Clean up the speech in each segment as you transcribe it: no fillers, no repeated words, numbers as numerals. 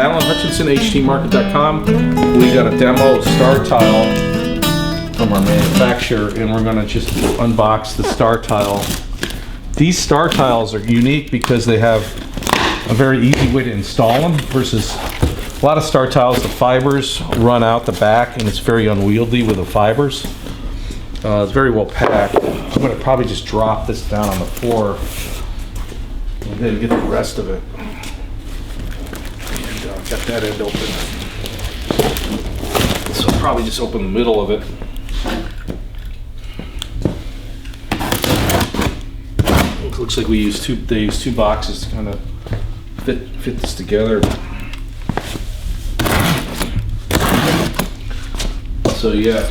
Alan Hutchinson, htmarket.com. We got a demo star tile from our manufacturer, and we're going to just unbox the star tile. These star tiles are unique because they have a very easy way to install them versus a lot of star tiles. The fibers run out the back and it's very unwieldy with the fibers. It's very well packed. I'm going to probably just drop this down on the floor and then get the rest of it. And got that end open. So I'll probably just open the middle of it. It looks like they use two boxes to kind of fit this together. So yeah,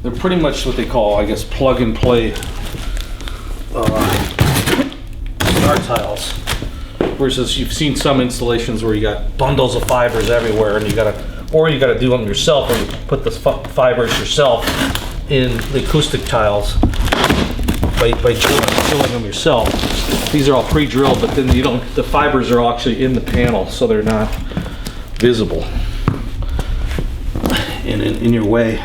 they're pretty much what they call, I guess, plug and play star tiles. Versus you've seen some installations where you got bundles of fibers everywhere, and you gotta do them yourself, and you put the fibers yourself in the acoustic tiles by drilling them yourself. These are all pre-drilled, but then the fibers are actually in the panel, so they're not visible in your way.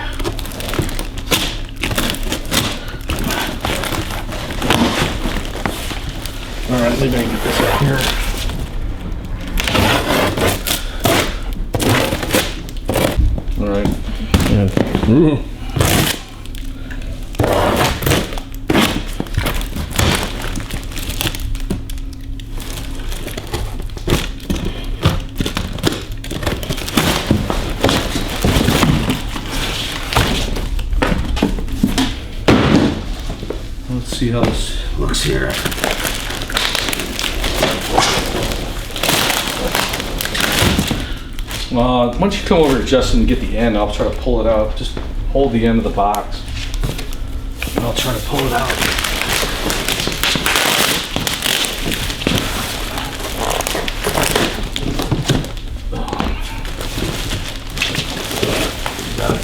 All right, maybe I can get this out here. All right. Yeah. Ooh. Let's see how this looks here. Once you come over to Justin and get the end, I'll try to pull it out. Just hold the end of the box, and I'll try to pull it out. Got it.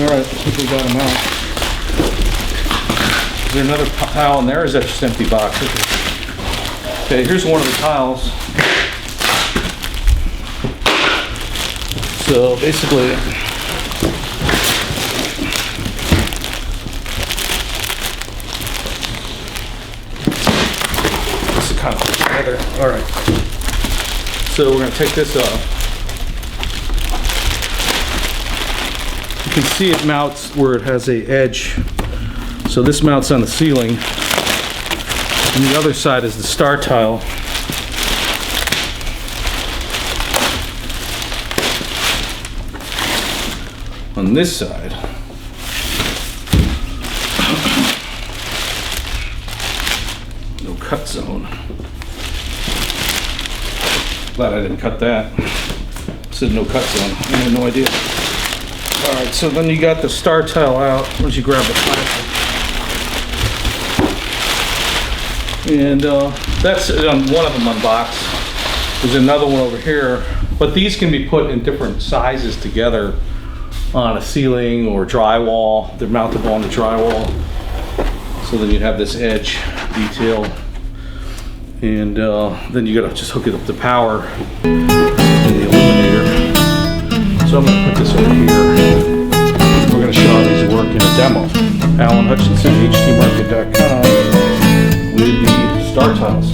All right, I think we got them out. Is there another tile in there, or is that just empty box? Okay, here's one of the tiles. So basically, this is kind of put together. All right. So we're going to take this off. You can see it mounts where it has a edge. So this mounts on the ceiling, and the other side is the star tile. On this side, no cut zone. Glad I didn't cut that. It said no cut zone. I had no idea. All right, so then you got the star tile out once you grab the plastic. And that's one of them unboxed. There's another one over here, but these can be put in different sizes together on a ceiling or drywall. They're mountable on the drywall. So then you have this edge detail, and then you gotta just hook it up to power and the illuminator. So I'm gonna put this over here. We're gonna show how these work in a demo. Alan Hutchinson, htmarket.com. With the star tiles.